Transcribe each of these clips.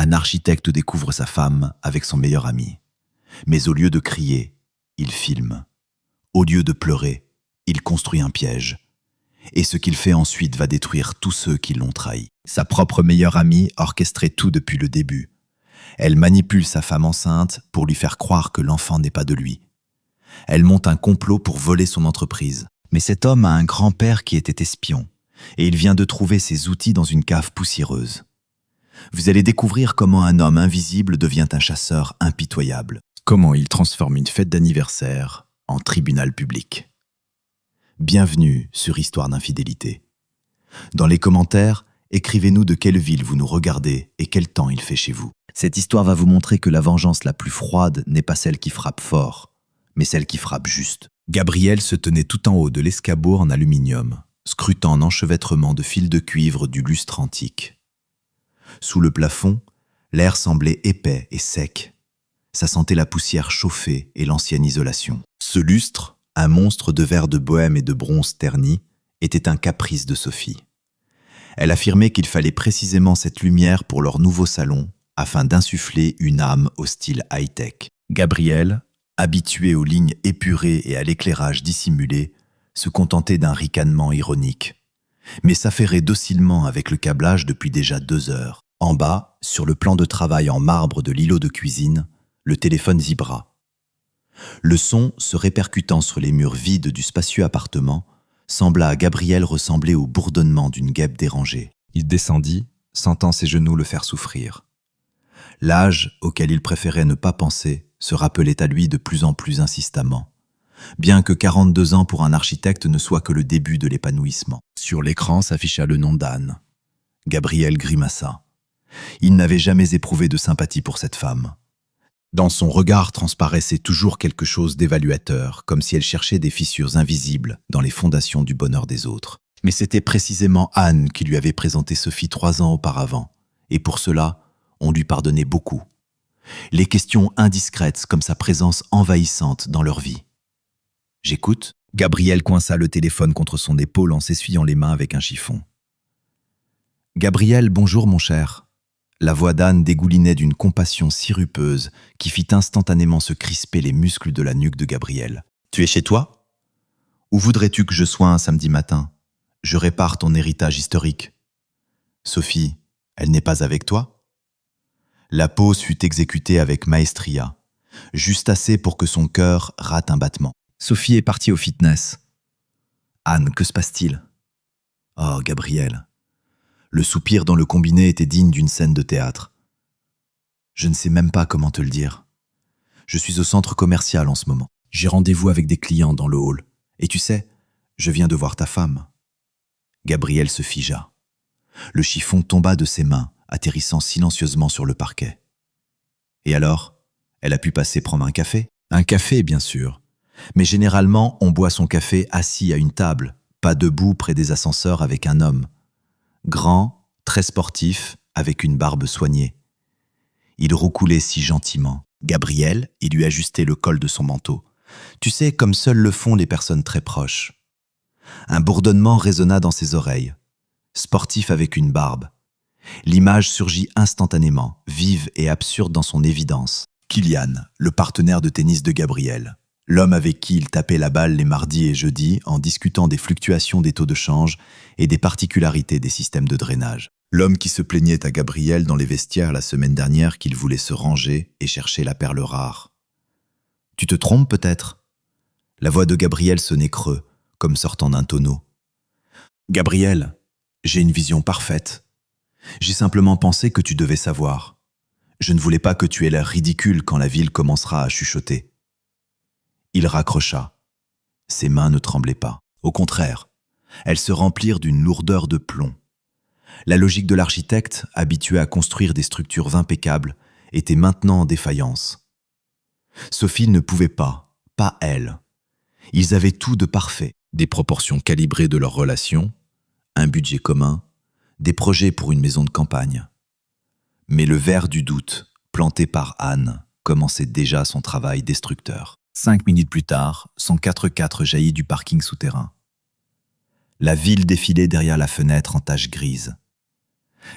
Un architecte découvre sa femme avec son meilleur ami. Mais au lieu de crier, il filme. Au lieu de pleurer, il construit un piège. Et ce qu'il fait ensuite va détruire tous ceux qui l'ont trahi. Sa propre meilleure amie orchestrait tout depuis le début. Elle manipule sa femme enceinte pour lui faire croire que l'enfant n'est pas de lui. Elle monte un complot pour voler son entreprise. Mais cet homme a un grand-père qui était espion, et il vient de trouver ses outils dans une cave poussiéreuse. Vous allez découvrir comment un homme invisible devient un chasseur impitoyable. Comment il transforme une fête d'anniversaire en tribunal public. Bienvenue sur Histoire d'infidélité. Dans les commentaires, écrivez-nous de quelle ville vous nous regardez et quel temps il fait chez vous. Cette histoire va vous montrer que la vengeance la plus froide n'est pas celle qui frappe fort, mais celle qui frappe juste. Gabriel se tenait tout en haut de l'escabeau en aluminium, scrutant l'enchevêtrement de fils de cuivre du lustre antique. Sous le plafond, l'air semblait épais et sec. Ça sentait la poussière chauffée et l'ancienne isolation. Ce lustre, un monstre de verre de bohème et de bronze terni, était un caprice de Sophie. Elle affirmait qu'il fallait précisément cette lumière pour leur nouveau salon, afin d'insuffler une âme au style high-tech. Gabriel, habitué aux lignes épurées et à l'éclairage dissimulé, se contentait d'un ricanement ironique, mais s'affairait docilement avec le câblage depuis déjà 2 heures. En bas, sur le plan de travail en marbre de l'îlot de cuisine, le téléphone vibra. Le son, se répercutant sur les murs vides du spacieux appartement, sembla à Gabriel ressembler au bourdonnement d'une guêpe dérangée. Il descendit, sentant ses genoux le faire souffrir. L'âge, auquel il préférait ne pas penser, se rappelait à lui de plus en plus insistamment, bien que 42 ans pour un architecte ne soit que le début de l'épanouissement. Sur l'écran s'afficha le nom d'Anne. Gabriel grimaça. Il n'avait jamais éprouvé de sympathie pour cette femme. Dans son regard transparaissait toujours quelque chose d'évaluateur, comme si elle cherchait des fissures invisibles dans les fondations du bonheur des autres. Mais c'était précisément Anne qui lui avait présenté Sophie 3 ans auparavant, et pour cela, on lui pardonnait beaucoup. Les questions indiscrètes comme sa présence envahissante dans leur vie. « J'écoute ?» Gabriel coinça le téléphone contre son épaule en s'essuyant les mains avec un chiffon. « Gabriel, bonjour mon cher. » La voix d'Anne dégoulinait d'une compassion sirupeuse qui fit instantanément se crisper les muscles de la nuque de Gabriel. « Tu es chez toi ? Où voudrais-tu que je sois un samedi matin ? Je répare ton héritage historique. » « Sophie, elle n'est pas avec toi ?» La pause fut exécutée avec maestria, juste assez pour que son cœur rate un battement. Sophie est partie au fitness. « Anne, que se passe-t-il ?»« Oh, Gabriel. » Le soupir dans le combiné était digne d'une scène de théâtre. « Je ne sais même pas comment te le dire. Je suis au centre commercial en ce moment. J'ai rendez-vous avec des clients dans le hall. Et tu sais, je viens de voir ta femme. » Gabriel se figea. Le chiffon tomba de ses mains, atterrissant silencieusement sur le parquet. « Et alors, elle a pu passer prendre un café ?»« Un café, bien sûr. Mais généralement, on boit son café assis à une table, pas debout près des ascenseurs avec un homme. Grand, très sportif, avec une barbe soignée. Il roucoulait si gentiment. Gabriel, il lui ajustait le col de son manteau. Tu sais, comme seuls le font les personnes très proches. Un bourdonnement résonna dans ses oreilles. Sportif avec une barbe. L'image surgit instantanément, vive et absurde dans son évidence. Kylian, le partenaire de tennis de Gabriel. L'homme avec qui il tapait la balle les mardis et jeudis en discutant des fluctuations des taux de change et des particularités des systèmes de drainage. L'homme qui se plaignait à Gabriel dans les vestiaires la semaine dernière qu'il voulait se ranger et chercher la perle rare. « Tu te trompes peut-être ?» La voix de Gabriel sonnait creux, comme sortant d'un tonneau. « Gabriel, j'ai une vision parfaite. J'ai simplement pensé que tu devais savoir. Je ne voulais pas que tu aies l'air ridicule quand la ville commencera à chuchoter. » Il raccrocha. Ses mains ne tremblaient pas. Au contraire, elles se remplirent d'une lourdeur de plomb. La logique de l'architecte, habitué à construire des structures impeccables, était maintenant en défaillance. Sophie ne pouvait pas elle. Ils avaient tout de parfait. Des proportions calibrées de leur relation, un budget commun, des projets pour une maison de campagne. Mais le ver du doute, planté par Anne, commençait déjà son travail destructeur. 5 minutes plus tard, son 4x4 jaillit du parking souterrain. La ville défilait derrière la fenêtre en taches grises.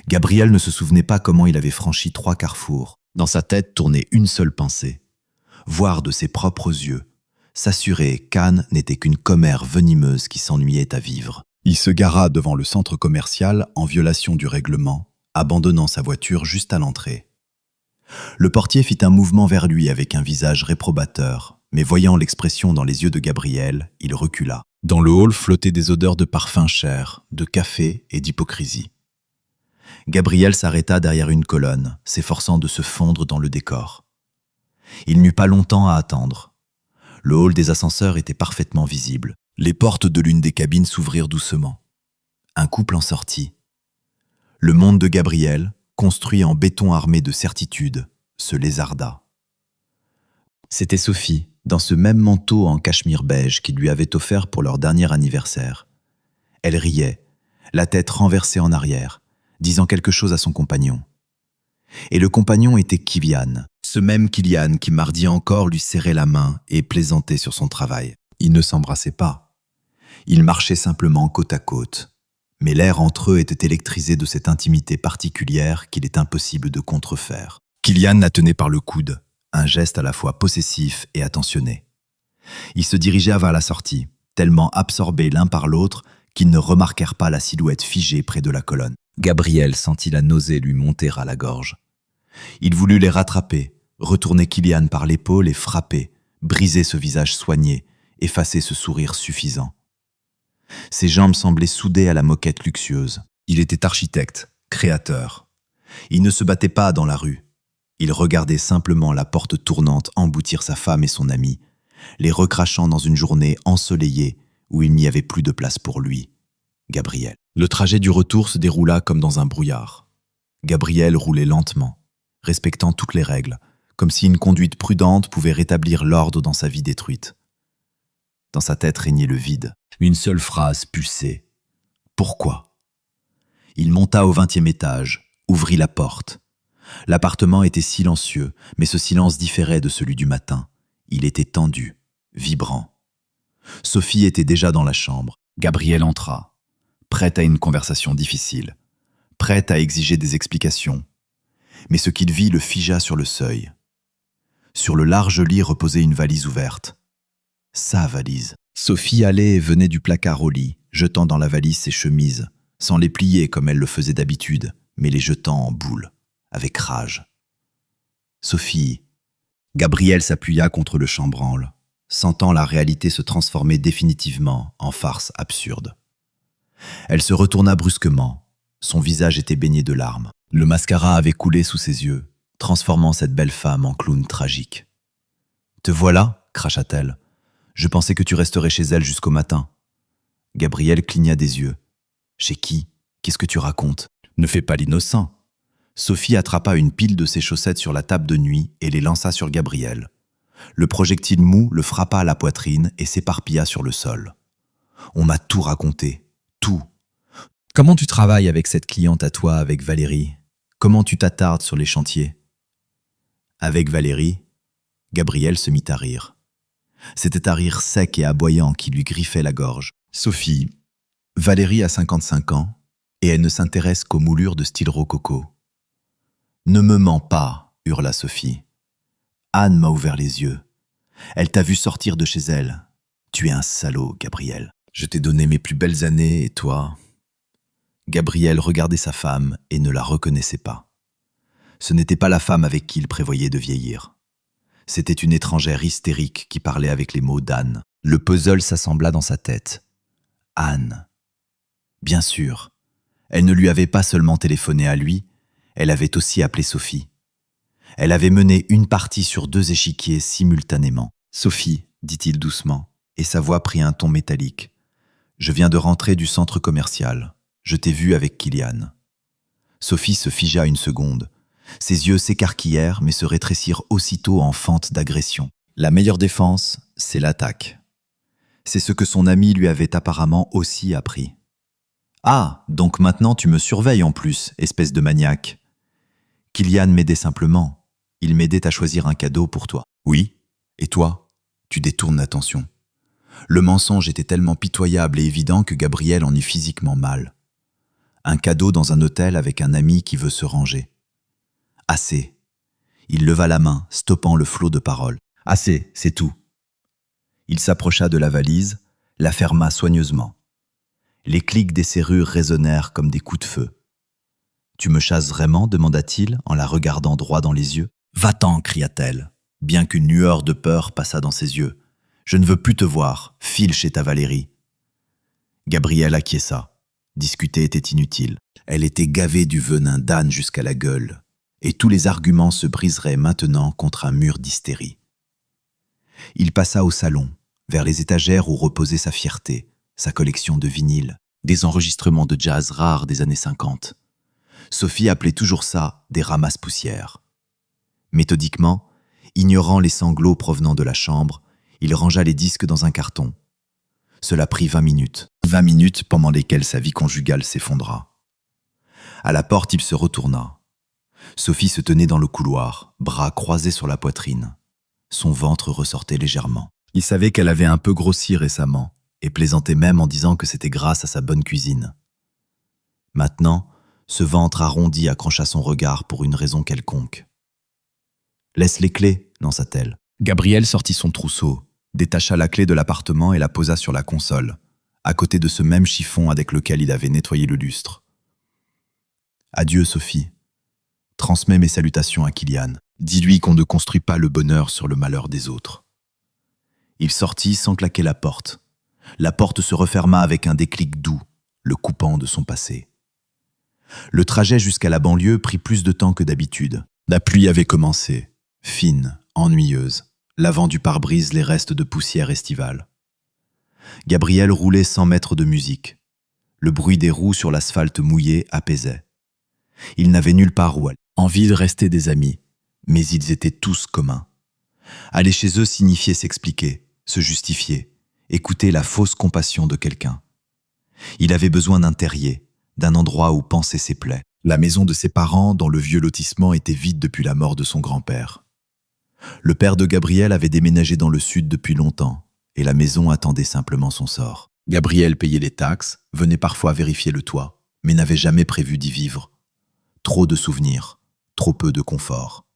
Gabriel ne se souvenait pas comment il avait franchi 3 carrefours. Dans sa tête tournait une seule pensée. Voir de ses propres yeux, s'assurer qu'Anne n'était qu'une commère venimeuse qui s'ennuyait à vivre. Il se gara devant le centre commercial en violation du règlement, abandonnant sa voiture juste à l'entrée. Le portier fit un mouvement vers lui avec un visage réprobateur, mais voyant l'expression dans les yeux de Gabriel, il recula. Dans le hall flottaient des odeurs de parfum cher, de café et d'hypocrisie. Gabriel s'arrêta derrière une colonne, s'efforçant de se fondre dans le décor. Il n'eut pas longtemps à attendre. Le hall des ascenseurs était parfaitement visible. Les portes de l'une des cabines s'ouvrirent doucement. Un couple en sortit. Le monde de Gabriel, construit en béton armé de certitude, se lézarda. C'était Sophie, dans ce même manteau en cachemire beige qu'il lui avait offert pour leur dernier anniversaire. Elle riait, la tête renversée en arrière, disant quelque chose à son compagnon. Et le compagnon était Kylian, ce même Kylian qui mardi encore lui serrait la main et plaisantait sur son travail. Ils ne s'embrassaient pas. Ils marchaient simplement côte à côte. Mais l'air entre eux était électrisé de cette intimité particulière qu'il est impossible de contrefaire. Kylian la tenait par le coude, un geste à la fois possessif et attentionné. Ils se dirigèrent vers la sortie, tellement absorbés l'un par l'autre qu'ils ne remarquèrent pas la silhouette figée près de la colonne. Gabriel sentit la nausée lui monter à la gorge. Il voulut les rattraper, retourner Kylian par l'épaule et frapper, briser ce visage soigné, effacer ce sourire suffisant. Ses jambes semblaient soudées à la moquette luxueuse. Il était architecte, créateur. Il ne se battait pas dans la rue. Il regardait simplement la porte tournante emboutir sa femme et son ami, les recrachant dans une journée ensoleillée où il n'y avait plus de place pour lui, Gabriel. Le trajet du retour se déroula comme dans un brouillard. Gabriel roulait lentement, respectant toutes les règles, comme si une conduite prudente pouvait rétablir l'ordre dans sa vie détruite. Dans sa tête régnait le vide. Une seule phrase pulsait. Pourquoi ? Il monta au 20e étage, ouvrit la porte. L'appartement était silencieux, mais ce silence différait de celui du matin. Il était tendu, vibrant. Sophie était déjà dans la chambre. Gabriel entra, prête à une conversation difficile, prête à exiger des explications. Mais ce qu'il vit le figea sur le seuil. Sur le large lit reposait une valise ouverte. Sa valise. Sophie allait et venait du placard au lit, jetant dans la valise ses chemises, sans les plier comme elle le faisait d'habitude, mais les jetant en boule, avec rage. Sophie. Gabriel s'appuya contre le chambranle, sentant la réalité se transformer définitivement en farce absurde. Elle se retourna brusquement. Son visage était baigné de larmes. Le mascara avait coulé sous ses yeux, transformant cette belle femme en clown tragique. « Te voilà » cracha-t-elle. « Je pensais que tu resterais chez elle jusqu'au matin. » Gabriel cligna des yeux. « Chez qui ? Qu'est-ce que tu racontes ? Ne fais pas l'innocent. » Sophie attrapa une pile de ses chaussettes sur la table de nuit et les lança sur Gabriel. Le projectile mou le frappa à la poitrine et s'éparpilla sur le sol. « On m'a tout raconté. Tout. Comment tu travailles avec cette cliente à toi, avec Valérie ? Comment tu t'attardes sur les chantiers ? » Avec Valérie, Gabriel se mit à rire. C'était un rire sec et aboyant qui lui griffait la gorge. Sophie, Valérie a 55 ans et elle ne s'intéresse qu'aux moulures de style rococo. « Ne me mens pas » hurla Sophie. « Anne m'a ouvert les yeux. Elle t'a vu sortir de chez elle. Tu es un salaud, Gabriel. Je t'ai donné mes plus belles années et toi... » Gabriel regardait sa femme et ne la reconnaissait pas. Ce n'était pas la femme avec qui il prévoyait de vieillir. C'était une étrangère hystérique qui parlait avec les mots d'Anne. Le puzzle s'assembla dans sa tête. Anne. Bien sûr, elle ne lui avait pas seulement téléphoné à lui, elle avait aussi appelé Sophie. Elle avait mené une partie sur 2 échiquiers simultanément. « Sophie, dit-il doucement, et sa voix prit un ton métallique. Je viens de rentrer du centre commercial. Je t'ai vu avec Kylian. » Sophie se figea une seconde. Ses yeux s'écarquillèrent mais se rétrécirent aussitôt en fente d'agression. La meilleure défense, c'est l'attaque. C'est ce que son ami lui avait apparemment aussi appris. « Ah, donc maintenant tu me surveilles en plus, espèce de maniaque. » Kylian m'aidait simplement. Il m'aidait à choisir un cadeau pour toi. « Oui, et toi ?» Tu détournes l'attention. Le mensonge était tellement pitoyable et évident que Gabriel en eut physiquement mal. un cadeau dans un hôtel avec un ami qui veut se ranger. Assez. Il leva la main, stoppant le flot de paroles. Assez, c'est tout. Il s'approcha de la valise, la ferma soigneusement. Les clics des serrures résonnèrent comme des coups de feu. « Tu me chasses vraiment ?» demanda-t-il en la regardant droit dans les yeux. « Va-t'en » cria-t-elle, bien qu'une lueur de peur passa dans ses yeux. « Je ne veux plus te voir, file chez ta Valérie. » Gabrielle acquiesça. Discuter était inutile. Elle était gavée du venin d'âne jusqu'à la gueule, et tous les arguments se briseraient maintenant contre un mur d'hystérie. Il passa au salon, vers les étagères où reposait sa fierté, sa collection de vinyles, des enregistrements de jazz rares des années 50. Sophie appelait toujours ça des ramasses-poussières. Méthodiquement, ignorant les sanglots provenant de la chambre, il rangea les disques dans un carton. Cela prit 20 minutes. 20 minutes pendant lesquelles sa vie conjugale s'effondra. À la porte, il se retourna. Sophie se tenait dans le couloir, bras croisés sur la poitrine. Son ventre ressortait légèrement. Il savait qu'elle avait un peu grossi récemment, et plaisantait même en disant que c'était grâce à sa bonne cuisine. Maintenant, ce ventre arrondi accrocha son regard pour une raison quelconque. « Laisse les clés » lança-t-elle. Gabrielle sortit son trousseau, détacha la clé de l'appartement et la posa sur la console, à côté de ce même chiffon avec lequel il avait nettoyé le lustre. « Adieu, Sophie. Transmets mes salutations à Kylian. Dis-lui qu'on ne construit pas le bonheur sur le malheur des autres. » Il sortit sans claquer la porte. La porte se referma avec un déclic doux, le coupant de son passé. Le trajet jusqu'à la banlieue prit plus de temps que d'habitude. La pluie avait commencé, fine, ennuyeuse, lavant du pare-brise les restes de poussière estivale. Gabrielle roulait sans mettre de musique. Le bruit des roues sur l'asphalte mouillé apaisait. Ils n'avaient nulle part où aller. Envie de rester des amis, mais ils étaient tous communs. Aller chez eux signifiait s'expliquer, se justifier, écouter la fausse compassion de quelqu'un. Il avait besoin d'un terrier, d'un endroit où panser ses plaies. La maison de ses parents, dans le vieux lotissement, était vide depuis la mort de son grand-père. Le père de Gabrielle avait déménagé dans le sud depuis longtemps, et la maison attendait simplement son sort. Gabrielle payait les taxes, venait parfois vérifier le toit, mais n'avait jamais prévu d'y vivre. Trop de souvenirs, trop peu de confort.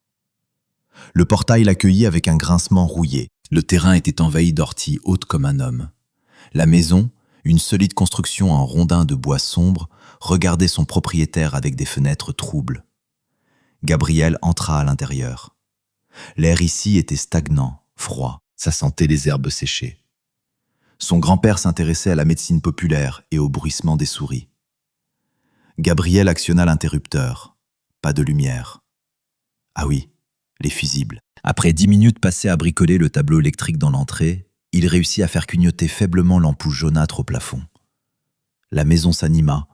Le portail l'accueillit avec un grincement rouillé. Le terrain était envahi d'orties hautes comme un homme. La maison, une solide construction en rondins de bois sombre, regardait son propriétaire avec des fenêtres troubles. Gabrielle entra à l'intérieur. L'air ici était stagnant, froid, ça sentait les herbes séchées. Son grand-père s'intéressait à la médecine populaire et au bruissement des souris. Gabrielle actionna l'interrupteur. Pas de lumière. Ah oui, les fusibles. Après 10 minutes passées à bricoler le tableau électrique dans l'entrée, il réussit à faire clignoter faiblement l'ampoule jaunâtre au plafond. La maison s'anima,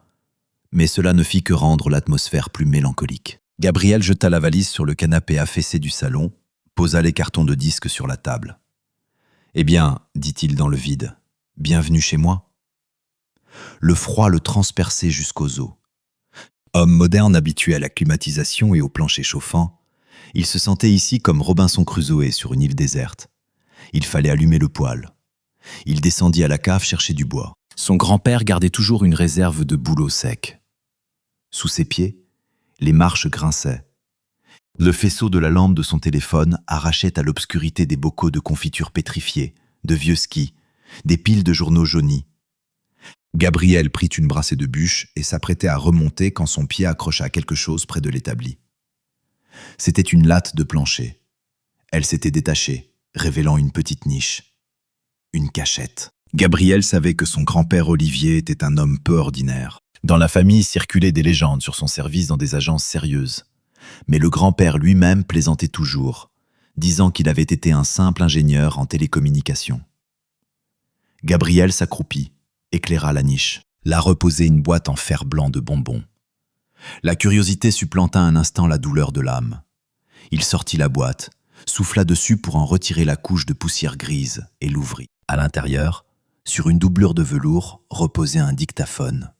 mais cela ne fit que rendre l'atmosphère plus mélancolique. Gabrielle jeta la valise sur le canapé affaissé du salon, posa les cartons de disques sur la table. « Eh bien, dit-il dans le vide, bienvenue chez moi. » Le froid le transperçait jusqu'aux os. Homme moderne habitué à la climatisation et au plancher chauffant, il se sentait ici comme Robinson Crusoe sur une île déserte. Il fallait allumer le poêle. Il descendit à la cave chercher du bois. Son grand-père gardait toujours une réserve de bouleau sec. Sous ses pieds, les marches grinçaient. Le faisceau de la lampe de son téléphone arrachait à l'obscurité des bocaux de confiture pétrifiés, de vieux skis, des piles de journaux jaunis. Gabrielle prit une brassée de bûches et s'apprêtait à remonter quand son pied accrocha quelque chose près de l'établi. C'était une latte de plancher. Elle s'était détachée, révélant une petite niche. Une cachette. Gabrielle savait que son grand-père Olivier était un homme peu ordinaire. Dans la famille circulaient des légendes sur son service dans des agences sérieuses. Mais le grand-père lui-même plaisantait toujours, disant qu'il avait été un simple ingénieur en télécommunications. Gabrielle s'accroupit, éclaira la niche. Là reposait une boîte en fer blanc de bonbons. La curiosité supplanta un instant la douleur de l'âme. Il sortit la boîte, souffla dessus pour en retirer la couche de poussière grise et l'ouvrit. À l'intérieur, sur une doublure de velours, reposait un dictaphone.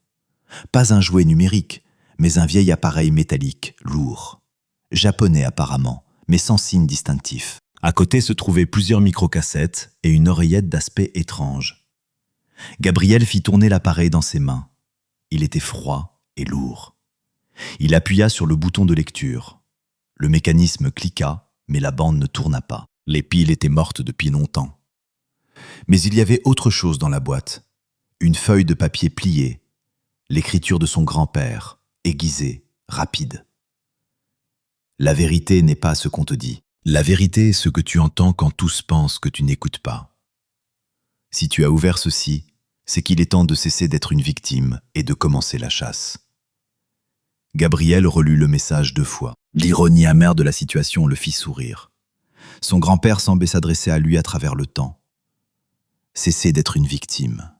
Pas un jouet numérique, mais un vieil appareil métallique, lourd. Japonais apparemment, mais sans signe distinctif. À côté se trouvaient plusieurs microcassettes et une oreillette d'aspect étrange. Gabrielle fit tourner l'appareil dans ses mains. Il était froid et lourd. Il appuya sur le bouton de lecture. Le mécanisme cliqua, mais la bande ne tourna pas. Les piles étaient mortes depuis longtemps. Mais il y avait autre chose dans la boîte. Une feuille de papier pliée, l'écriture de son grand-père, aiguisée, rapide. La vérité n'est pas ce qu'on te dit. La vérité est ce que tu entends quand tous pensent que tu n'écoutes pas. Si tu as ouvert ceci, c'est qu'il est temps de cesser d'être une victime et de commencer la chasse. Gabriel relut le message 2 fois. L'ironie amère de la situation le fit sourire. Son grand-père semblait s'adresser à lui à travers le temps. Cessez d'être une victime.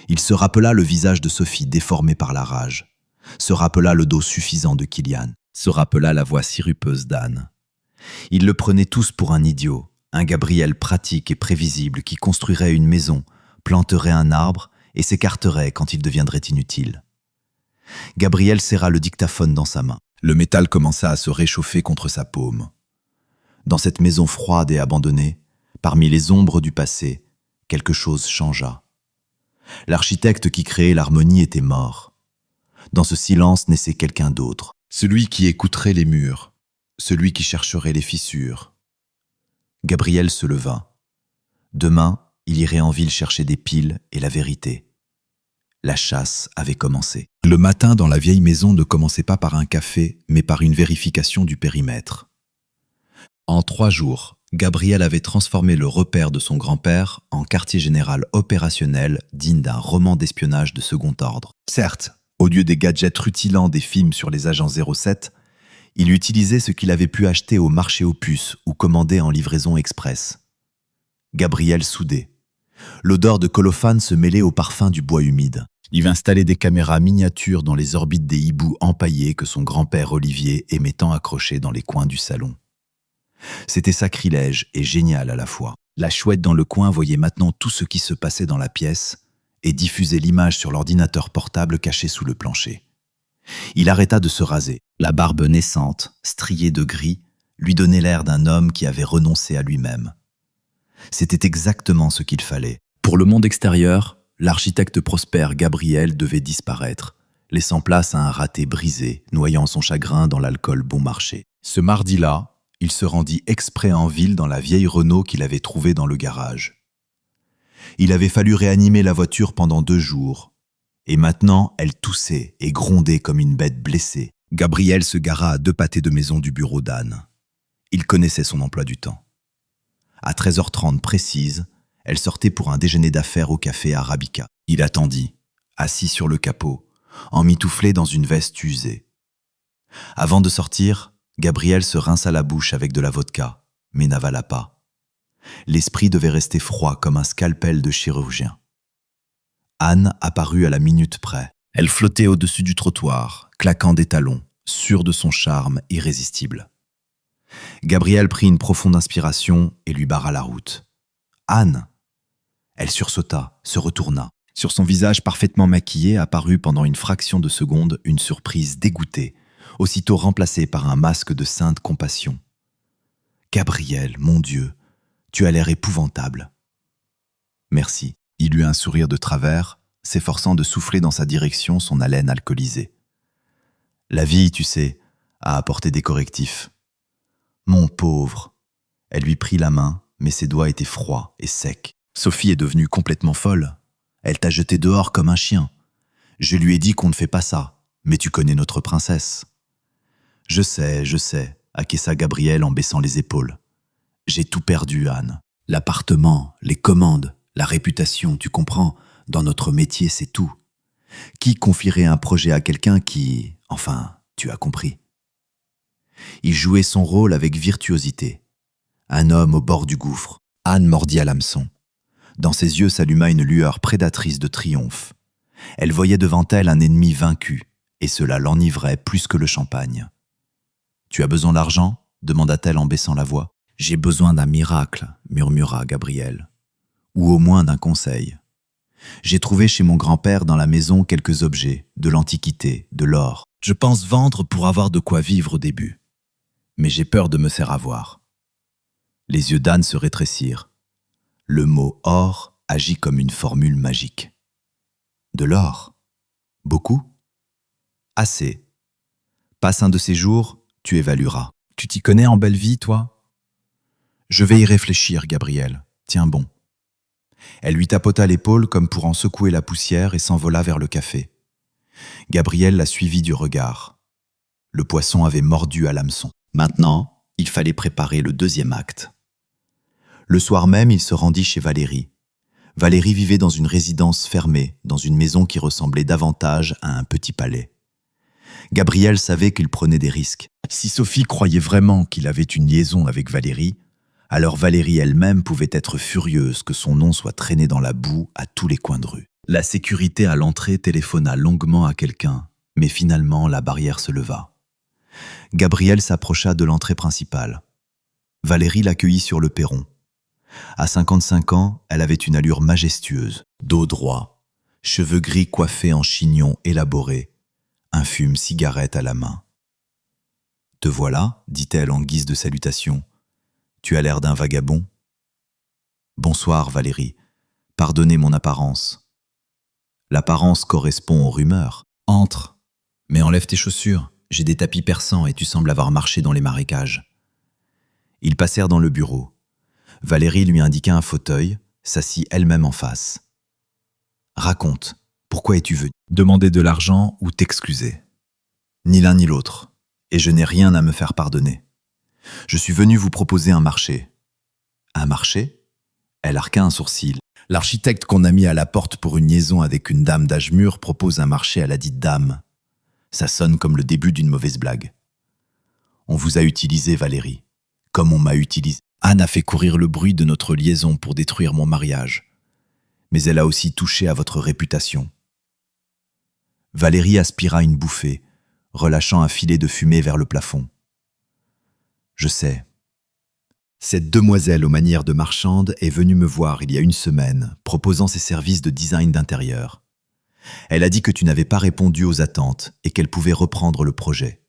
Il se rappela le visage de Sophie déformé par la rage, se rappela le dos suffisant de Kylian, se rappela la voix sirupeuse d'Anne. Ils le prenaient tous pour un idiot, un Gabriel pratique et prévisible qui construirait une maison, planterait un arbre et s'écarterait quand il deviendrait inutile. Gabriel serra le dictaphone dans sa main. Le métal commença à se réchauffer contre sa paume. Dans cette maison froide et abandonnée, parmi les ombres du passé, quelque chose changea. L'architecte qui créait l'harmonie était mort. Dans ce silence naissait quelqu'un d'autre, celui qui écouterait les murs, celui qui chercherait les fissures. Gabriel se leva. Demain, il irait en ville chercher des piles et la vérité. La chasse avait commencé. Le matin dans la vieille maison ne commençait pas par un café, mais par une vérification du périmètre. En 3 jours, Gabriel avait transformé le repère de son grand-père en quartier général opérationnel digne d'un roman d'espionnage de second ordre. Certes, au lieu des gadgets rutilants des films sur les agents 07, il utilisait ce qu'il avait pu acheter au marché aux puces ou commander en livraison express. Gabriel soudait. L'odeur de colophane se mêlait au parfum du bois humide. Il installait des caméras miniatures dans les orbites des hiboux empaillés que son grand-père Olivier aimait tant accrocher dans les coins du salon. C'était sacrilège et génial à la fois. La chouette dans le coin voyait maintenant tout ce qui se passait dans la pièce et diffusait l'image sur l'ordinateur portable caché sous le plancher. Il arrêta de se raser. La barbe naissante, striée de gris, lui donnait l'air d'un homme qui avait renoncé à lui-même. C'était exactement ce qu'il fallait. Pour le monde extérieur, l'architecte prospère Gabriel devait disparaître, laissant place à un raté brisé, noyant son chagrin dans l'alcool bon marché. Ce mardi-là, il se rendit exprès en ville dans la vieille Renault qu'il avait trouvée dans le garage. Il avait fallu réanimer la voiture pendant 2 jours, et maintenant elle toussait et grondait comme une bête blessée. Gabriel se gara à 2 pâtés de maison du bureau d'Anne. Il connaissait son emploi du temps. À 13h30 précise, elle sortait pour un déjeuner d'affaires au café Arabica. Il attendit, assis sur le capot, emmitouflé dans une veste usée. Avant de sortir, Gabriel se rinça la bouche avec de la vodka, mais n'avala pas. L'esprit devait rester froid comme un scalpel de chirurgien. Anne apparut à la minute près. Elle flottait au-dessus du trottoir, claquant des talons, sûre de son charme irrésistible. Gabriel prit une profonde inspiration et lui barra la route. « Anne !» Elle sursauta, se retourna. Sur son visage parfaitement maquillé apparut pendant une fraction de seconde une surprise dégoûtée, aussitôt remplacée par un masque de sainte compassion. « Gabriel, mon Dieu, tu as l'air épouvantable. » « Merci. » Il eut un sourire de travers, s'efforçant de souffler dans sa direction son haleine alcoolisée. « La vie, tu sais, a apporté des correctifs. » « Mon pauvre !» Elle lui prit la main, mais ses doigts étaient froids et secs. « Sophie est devenue complètement folle. Elle t'a jeté dehors comme un chien. Je lui ai dit qu'on ne fait pas ça, mais tu connais notre princesse. »« Je sais, acquiesça Gabriel en baissant les épaules. J'ai tout perdu, Anne. L'appartement, les commandes, la réputation, tu comprends, dans notre métier, c'est tout. Qui confierait un projet à quelqu'un qui... Enfin, tu as compris. » Il jouait son rôle avec virtuosité. Un homme au bord du gouffre. Anne mordit à l'hameçon. Dans ses yeux s'alluma une lueur prédatrice de triomphe. Elle voyait devant elle un ennemi vaincu, et cela l'enivrait plus que le champagne. « Tu as besoin d'argent ?» demanda-t-elle en baissant la voix. « J'ai besoin d'un miracle, » murmura Gabriel. « Ou au moins d'un conseil. J'ai trouvé chez mon grand-père dans la maison quelques objets, de l'antiquité, de l'or. Je pense vendre pour avoir de quoi vivre au début. Mais j'ai peur de me faire avoir. » Les yeux d'Anne se rétrécirent. Le mot « or » agit comme une formule magique. « De l'or ? Beaucoup ?» Assez. Passe un de ces jours, tu évalueras. Tu t'y connais en belle vie, toi? Je vais y réfléchir, Gabriel. Tiens bon. Elle lui tapota l'épaule comme pour en secouer la poussière et s'envola vers le café. Gabriel la suivit du regard. Le poisson avait mordu à l'hameçon. Maintenant, il fallait préparer le deuxième acte. Le soir même, il se rendit chez Valérie. Valérie vivait dans une résidence fermée, dans une maison qui ressemblait davantage à un petit palais. Gabriel savait qu'il prenait des risques. Si Sophie croyait vraiment qu'il avait une liaison avec Valérie, alors Valérie elle-même pouvait être furieuse que son nom soit traîné dans la boue à tous les coins de rue. La sécurité à l'entrée téléphona longuement à quelqu'un, mais finalement la barrière se leva. Gabriel s'approcha de l'entrée principale. Valérie l'accueillit sur le perron. À 55 ans, elle avait une allure majestueuse, dos droit, cheveux gris coiffés en chignon élaboré, un fume-cigarette à la main. « Te voilà » dit-elle en guise de salutation. « Tu as l'air d'un vagabond. »« Bonsoir, Valérie. Pardonnez mon apparence. » L'apparence correspond aux rumeurs. « Entre. Mais enlève tes chaussures. J'ai des tapis persans et tu sembles avoir marché dans les marécages. » Ils passèrent dans le bureau. Valérie lui indiqua un fauteuil, s'assit elle-même en face. « Raconte, pourquoi es-tu venu ? Demander de l'argent ou t'excuser ? Ni l'un ni l'autre, et je n'ai rien à me faire pardonner. Je suis venu vous proposer un marché. » « Un marché ?» Elle arqua un sourcil. L'architecte qu'on a mis à la porte pour une liaison avec une dame d'âge mûr propose un marché à la dite dame. Ça sonne comme le début d'une mauvaise blague. On vous a utilisé, Valérie, comme on m'a utilisé. Anne a fait courir le bruit de notre liaison pour détruire mon mariage. Mais elle a aussi touché à votre réputation. Valérie aspira une bouffée, relâchant un filet de fumée vers le plafond. Je sais. Cette demoiselle aux manières de marchande est venue me voir il y a une semaine, proposant ses services de design d'intérieur. Elle a dit que tu n'avais pas répondu aux attentes et qu'elle pouvait reprendre le projet.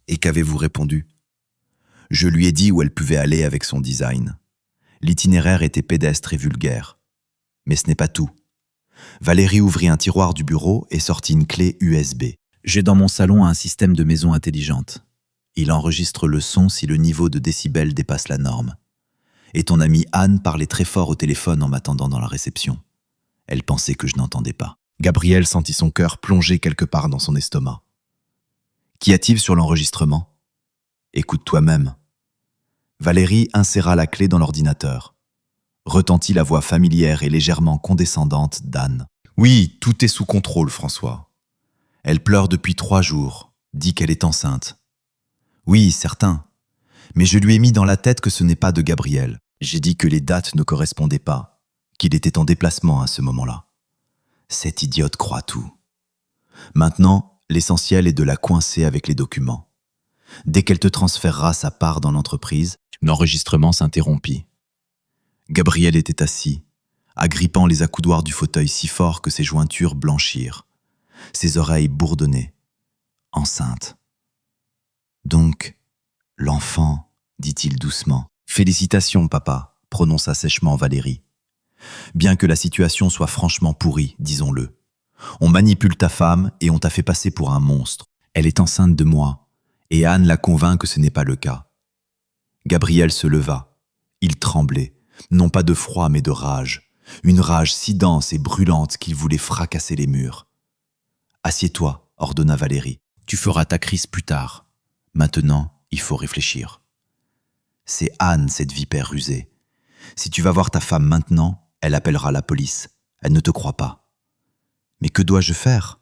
Et qu'avez-vous répondu ? Je lui ai dit où elle pouvait aller avec son design. L'itinéraire était pédestre et vulgaire. Mais ce n'est pas tout. Valérie ouvrit un tiroir du bureau et sortit une clé USB. J'ai dans mon salon un système de maison intelligente. Il enregistre le son si le niveau de décibels dépasse la norme. Et ton amie Anne parlait très fort au téléphone en m'attendant dans la réception. Elle pensait que je n'entendais pas. Gabriel sentit son cœur plonger quelque part dans son estomac. Qu'y a-t-il sur l'enregistrement ? Écoute toi-même. Valérie inséra la clé dans l'ordinateur. Retentit la voix familière et légèrement condescendante d'Anne. Oui, tout est sous contrôle, François. Elle pleure depuis 3 jours, dit qu'elle est enceinte. Oui, certain. Mais je lui ai mis dans la tête que ce n'est pas de Gabriel. J'ai dit que les dates ne correspondaient pas, qu'il était en déplacement à ce moment-là. Cette idiote croit tout. Maintenant, l'essentiel est de la coincer avec les documents. Dès qu'elle te transférera sa part dans l'entreprise, l'enregistrement s'interrompit. Gabriel était assis, agrippant les accoudoirs du fauteuil si fort que ses jointures blanchirent. Ses oreilles bourdonnaient. Enceinte. Donc, l'enfant, dit-il doucement. Félicitations, papa, prononça sèchement Valérie. Bien que la situation soit franchement pourrie, disons-le. On manipule ta femme et on t'a fait passer pour un monstre. Elle est enceinte de moi, et Anne la convainc que ce n'est pas le cas. Gabriel se leva. Il tremblait, non pas de froid mais de rage. Une rage si dense et brûlante qu'il voulait fracasser les murs. « Assieds-toi » ordonna Valérie. « Tu feras ta crise plus tard. Maintenant, il faut réfléchir. C'est Anne, cette vipère rusée. Si tu vas voir ta femme maintenant, elle appellera la police. Elle ne te croit pas. » « Mais que dois-je faire ?»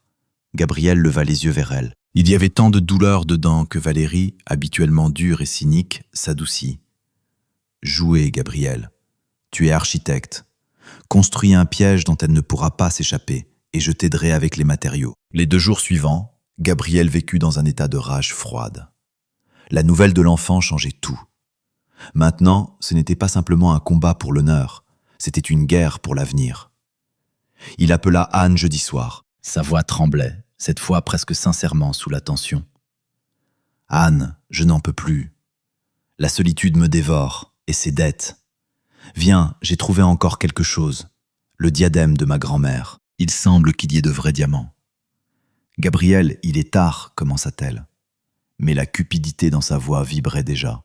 Gabriel leva les yeux vers elle. Il y avait tant de douleur dedans que Valérie, habituellement dure et cynique, s'adoucit. « Jouez, Gabriel. Tu es architecte. Construis un piège dont elle ne pourra pas s'échapper, et je t'aiderai avec les matériaux. » Les 2 jours suivants, Gabriel vécut dans un état de rage froide. La nouvelle de l'enfant changeait tout. Maintenant, ce n'était pas simplement un combat pour l'honneur, c'était une guerre pour l'avenir. Il appela Anne jeudi soir. Sa voix tremblait, cette fois presque sincèrement sous la tension. « Anne, je n'en peux plus. La solitude me dévore, et ses dettes. Viens, j'ai trouvé encore quelque chose. Le diadème de ma grand-mère. Il semble qu'il y ait de vrais diamants. » Gabriel, il est tard, commença-t-elle. Mais la cupidité dans sa voix vibrait déjà.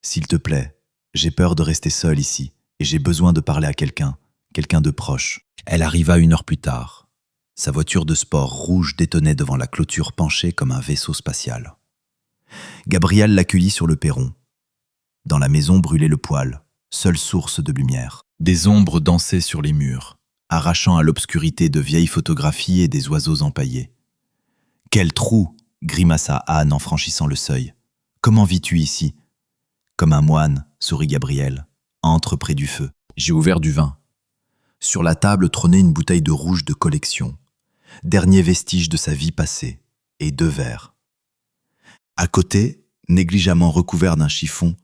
S'il te plaît, j'ai peur de rester seule ici, et j'ai besoin de parler à quelqu'un de proche. Elle arriva 1 heure plus tard. Sa voiture de sport rouge détonnait devant la clôture penchée comme un vaisseau spatial. Gabriel l'accueillit sur le perron. Dans la maison brûlait le poêle, seule source de lumière. Des ombres dansaient sur les murs, arrachant à l'obscurité de vieilles photographies et des oiseaux empaillés. « Quel trou !» grimaça Anne en franchissant le seuil. « Comment vis-tu ici ?»« Comme un moine, sourit Gabriel. Entre près du feu. J'ai ouvert du vin. » Sur la table trônait une bouteille de rouge de collection, dernier vestige de sa vie passée, et 2 verres. À côté, négligemment recouvert d'un chiffon,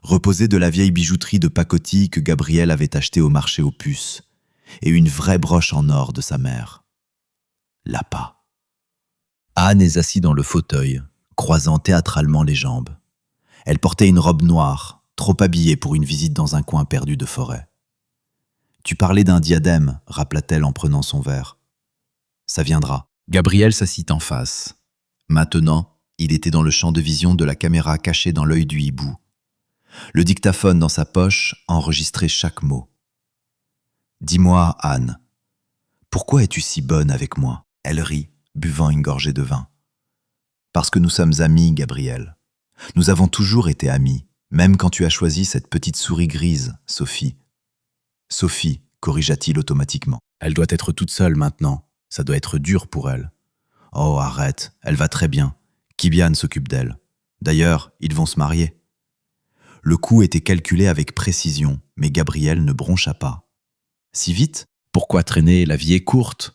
reposait de la vieille bijouterie de pacotille que Gabriel avait achetée au marché aux puces, et une vraie broche en or de sa mère. L'appât. Anne est assise dans le fauteuil, croisant théâtralement les jambes. Elle portait une robe noire, trop habillée pour une visite dans un coin perdu de forêt. « Tu parlais d'un diadème », rappela-t-elle en prenant son verre. « Ça viendra. » Gabriel s'assit en face. Maintenant, il était dans le champ de vision de la caméra cachée dans l'œil du hibou. Le dictaphone dans sa poche enregistrait chaque mot. « Dis-moi, Anne, pourquoi es-tu si bonne avec moi ?» Elle rit, buvant une gorgée de vin. « Parce que nous sommes amis, Gabriel. Nous avons toujours été amis, même quand tu as choisi cette petite souris grise, Sophie. » « Sophie, corrigea-t-il automatiquement. Elle doit être toute seule maintenant. Ça doit être dur pour elle. » « Oh, arrête, elle va très bien. Kibian s'occupe d'elle. D'ailleurs, ils vont se marier. » Le coup était calculé avec précision, mais Gabriel ne broncha pas. « Si vite ? Pourquoi traîner ? La vie est courte.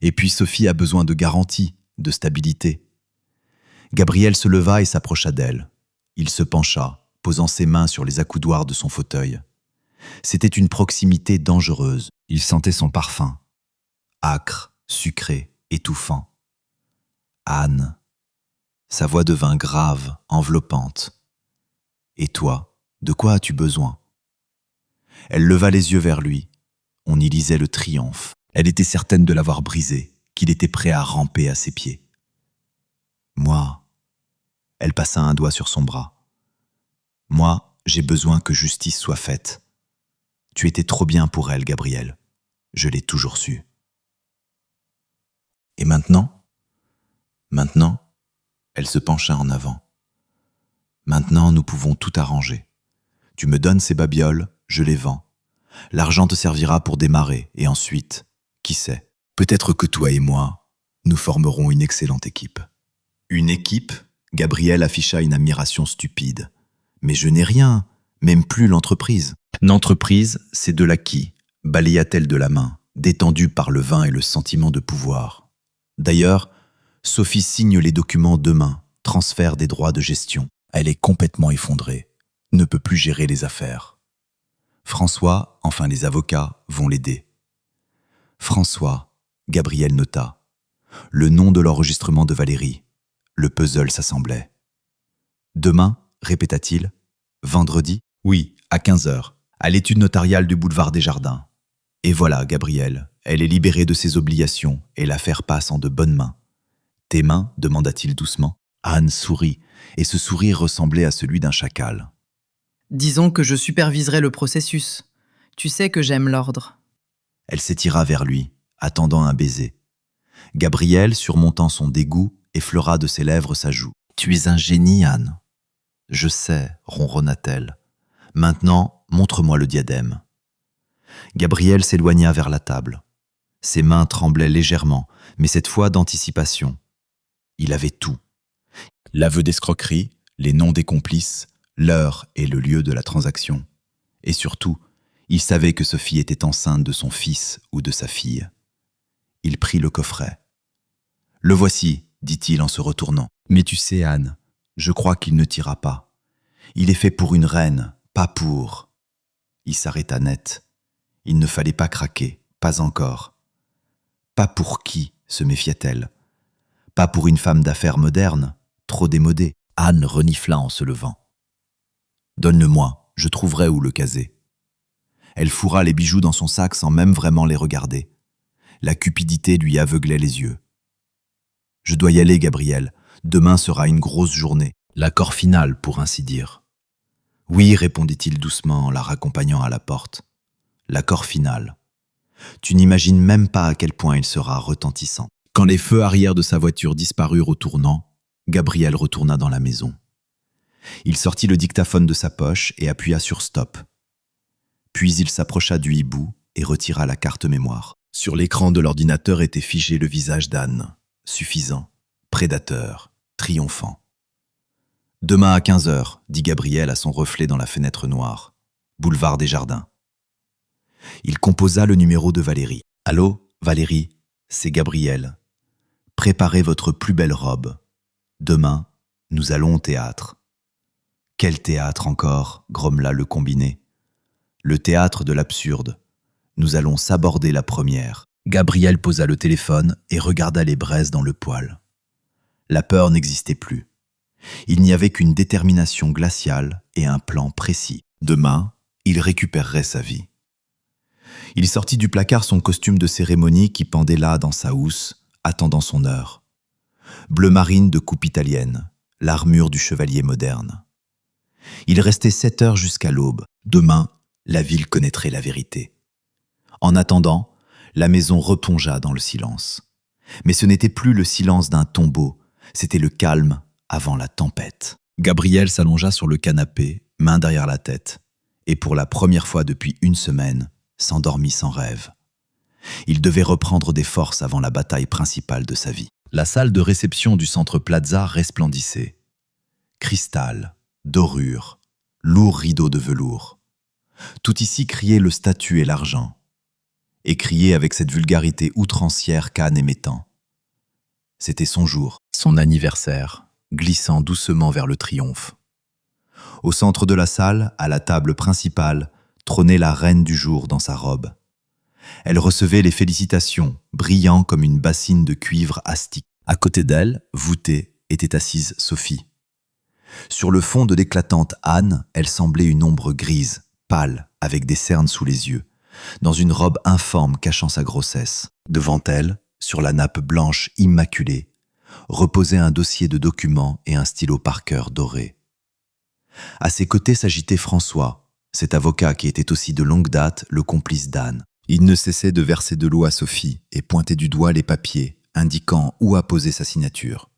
Et puis Sophie a besoin de garantie, de stabilité. » Gabriel se leva et s'approcha d'elle. Il se pencha, posant ses mains sur les accoudoirs de son fauteuil. C'était une proximité dangereuse. Il sentait son parfum. Âcre, sucré, étouffant. Anne. Sa voix devint grave, enveloppante. « Et toi, de quoi as-tu besoin ?» Elle leva les yeux vers lui. On y lisait le triomphe. Elle était certaine de l'avoir brisé, qu'il était prêt à ramper à ses pieds. « Moi. » Elle passa un doigt sur son bras. « Moi, j'ai besoin que justice soit faite. Tu étais trop bien pour elle, Gabriel. Je l'ai toujours su. » « Et maintenant ? » Maintenant, elle se pencha en avant. « Maintenant, nous pouvons tout arranger. Tu me donnes ces babioles, je les vends. L'argent te servira pour démarrer, et ensuite, qui sait, peut-être que toi et moi, nous formerons une excellente équipe. » Une équipe ? Gabriel afficha une admiration stupide. « Mais je n'ai rien, même plus l'entreprise. » « L'entreprise, c'est de l'acquis, balaya-t-elle de la main, détendue par le vin et le sentiment de pouvoir. D'ailleurs, Sophie signe les documents demain, transfert des droits de gestion. Elle est complètement effondrée, ne peut plus gérer les affaires. François, enfin les avocats, vont l'aider. François, Gabriel nota. Le nom de l'enregistrement de Valérie. Le puzzle s'assemblait. Demain, répéta-t-il. Vendredi ? Oui, à 15h. À l'étude notariale du boulevard des Jardins. Et voilà, Gabriel, elle est libérée de ses obligations et l'affaire passe en de bonnes mains. Tes mains ? Demanda-t-il doucement. Anne sourit, et ce sourire ressemblait à celui d'un chacal. Disons que je superviserai le processus. Tu sais que j'aime l'ordre. Elle s'étira vers lui, attendant un baiser. Gabriel, surmontant son dégoût, effleura de ses lèvres sa joue. « Tu es un génie, Anne. »« Je sais, ronronna-t-elle. Maintenant, montre-moi le diadème. » Gabriel s'éloigna vers la table. Ses mains tremblaient légèrement, mais cette fois d'anticipation. Il avait tout. L'aveu d'escroquerie, les noms des complices, l'heure et le lieu de la transaction. Et surtout, il savait que Sophie était enceinte de son fils ou de sa fille. Il prit le coffret. « Le voici, dit-il en se retournant. Mais tu sais, Anne, je crois qu'il ne t'ira pas. Il est fait pour une reine, pas pour... » Il s'arrêta net. Il ne fallait pas craquer, pas encore. Pas pour qui, se méfiait-elle. Pas pour une femme d'affaires moderne, trop démodée. Anne renifla en se levant. « Donne-le-moi, je trouverai où le caser. » Elle fourra les bijoux dans son sac sans même vraiment les regarder. La cupidité lui aveuglait les yeux. Je dois y aller, Gabriel. Demain sera une grosse journée. L'accord final, pour ainsi dire. Oui, répondit-il doucement en la raccompagnant à la porte. L'accord final. Tu n'imagines même pas à quel point il sera retentissant. Quand les feux arrière de sa voiture disparurent au tournant, Gabriel retourna dans la maison. Il sortit le dictaphone de sa poche et appuya sur stop. Puis il s'approcha du hibou et retira la carte mémoire. Sur l'écran de l'ordinateur était figé le visage d'Anne, suffisant, prédateur, triomphant. « Demain à 15h, dit Gabriel à son reflet dans la fenêtre noire. Boulevard des Jardins. » Il composa le numéro de Valérie. « Allô, Valérie, c'est Gabriel. Préparez votre plus belle robe. Demain, nous allons au théâtre. » « Quel théâtre encore ?» grommela le combiné. « Le théâtre de l'absurde. Nous allons s'aborder la première. » Gabriel posa le téléphone et regarda les braises dans le poêle. La peur n'existait plus. Il n'y avait qu'une détermination glaciale et un plan précis. Demain, il récupérerait sa vie. Il sortit du placard son costume de cérémonie qui pendait là dans sa housse, attendant son heure. Bleu marine de coupe italienne, l'armure du chevalier moderne. Il restait 7 heures jusqu'à l'aube. Demain, la ville connaîtrait la vérité. En attendant, la maison replongea dans le silence. Mais ce n'était plus le silence d'un tombeau, c'était le calme avant la tempête. Gabriel s'allongea sur le canapé, main derrière la tête, et pour la première fois depuis 1 semaine, s'endormit sans rêve. Il devait reprendre des forces avant la bataille principale de sa vie. La salle de réception du centre Plaza resplendissait. Cristal, dorure, lourds rideaux de velours. Tout ici criait le statut et l'argent. Et criait avec cette vulgarité outrancière qu'Anne aimait tant. C'était son jour, son anniversaire, glissant doucement vers le triomphe. Au centre de la salle, à la table principale, trônait la reine du jour dans sa robe. Elle recevait les félicitations, brillant comme une bassine de cuivre astique. À côté d'elle, voûtée, était assise Sophie. Sur le fond de l'éclatante Anne, elle semblait une ombre grise, pâle, avec des cernes sous les yeux, dans une robe informe cachant sa grossesse. Devant elle, sur la nappe blanche immaculée, reposait un dossier de documents et un stylo Parker doré. À ses côtés s'agitait François, cet avocat qui était aussi de longue date le complice d'Anne. Il ne cessait de verser de l'eau à Sophie et pointer du doigt les papiers, indiquant où apposer sa signature.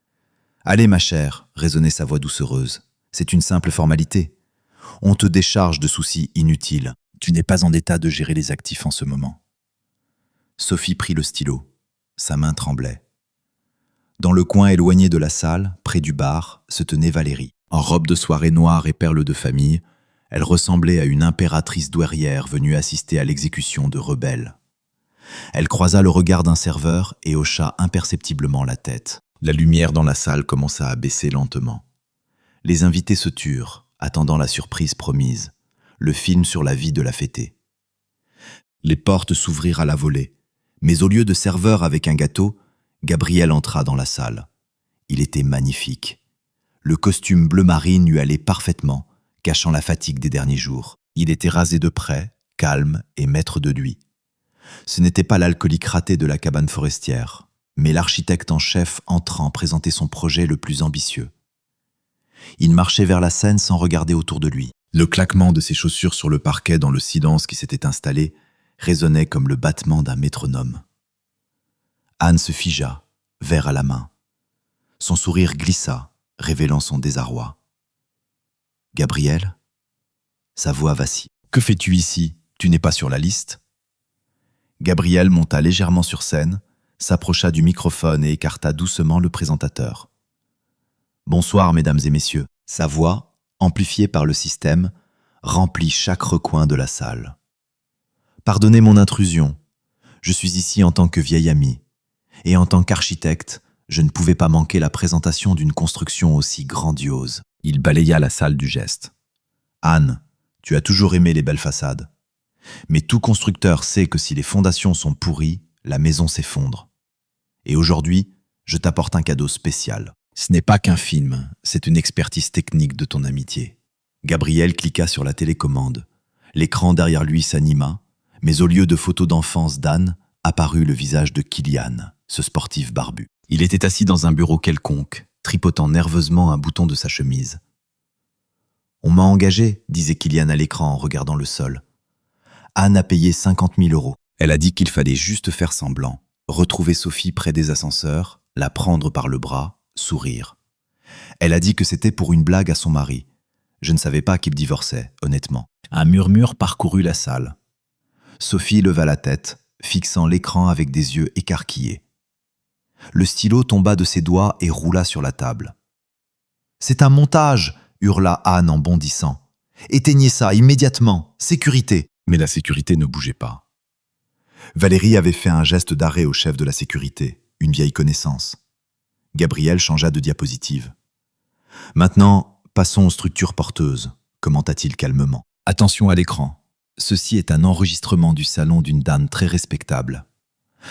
« Allez, ma chère, résonnait sa voix doucereuse, c'est une simple formalité. On te décharge de soucis inutiles. Tu n'es pas en état de gérer les actifs en ce moment. » Sophie prit le stylo. Sa main tremblait. Dans le coin éloigné de la salle, près du bar, se tenait Valérie. En robe de soirée noire et perles de famille, elle ressemblait à une impératrice douairière venue assister à l'exécution de rebelles. Elle croisa le regard d'un serveur et hocha imperceptiblement la tête. La lumière dans la salle commença à baisser lentement. Les invités se turent, attendant la surprise promise, le film sur la vie de la fêtée. Les portes s'ouvrirent à la volée, mais au lieu de serveur avec un gâteau, Gabriel entra dans la salle. Il était magnifique. Le costume bleu marine lui allait parfaitement, cachant la fatigue des derniers jours. Il était rasé de près, calme et maître de lui. Ce n'était pas l'alcoolique raté de la cabane forestière, mais l'architecte en chef entrant présentait son projet le plus ambitieux. Il marchait vers la scène sans regarder autour de lui. Le claquement de ses chaussures sur le parquet dans le silence qui s'était installé résonnait comme le battement d'un métronome. Anne se figea, verre à la main. Son sourire glissa, révélant son désarroi. « Gabriel ?» Sa voix vacille. « Que fais-tu ici? Tu n'es pas sur la liste ?» Gabriel monta légèrement sur scène, s'approcha du microphone et écarta doucement le présentateur. « Bonsoir, mesdames et messieurs. » Sa voix, amplifiée par le système, remplit chaque recoin de la salle. « Pardonnez mon intrusion. Je suis ici en tant que vieil ami. Et en tant qu'architecte, je ne pouvais pas manquer la présentation d'une construction aussi grandiose. » Il balaya la salle du geste. « Anne, tu as toujours aimé les belles façades. Mais tout constructeur sait que si les fondations sont pourries, la maison s'effondre. Et aujourd'hui, je t'apporte un cadeau spécial. Ce n'est pas qu'un film, c'est une expertise technique de ton amitié. » Gabriel cliqua sur la télécommande. L'écran derrière lui s'anima, mais au lieu de photos d'enfance d'Anne, apparut le visage de Kylian, ce sportif barbu. Il était assis dans un bureau quelconque, tripotant nerveusement un bouton de sa chemise. « On m'a engagé, disait Kylian à l'écran en regardant le sol. Anne a payé 50 000 euros. Elle a dit qu'il fallait juste faire semblant, retrouver Sophie près des ascenseurs, la prendre par le bras, sourire. Elle a dit que c'était pour une blague à son mari. Je ne savais pas qu'il divorçait, honnêtement. » Un murmure parcourut la salle. Sophie leva la tête, fixant l'écran avec des yeux écarquillés. Le stylo tomba de ses doigts et roula sur la table. « C'est un montage !» hurla Anne en bondissant. « Éteignez ça, immédiatement, sécurité !» Mais la sécurité ne bougeait pas. Valérie avait fait un geste d'arrêt au chef de la sécurité, une vieille connaissance. Gabriel changea de diapositive. « Maintenant, passons aux structures porteuses », commenta-t-il calmement. « Attention à l'écran. Ceci est un enregistrement du salon d'une dame très respectable. »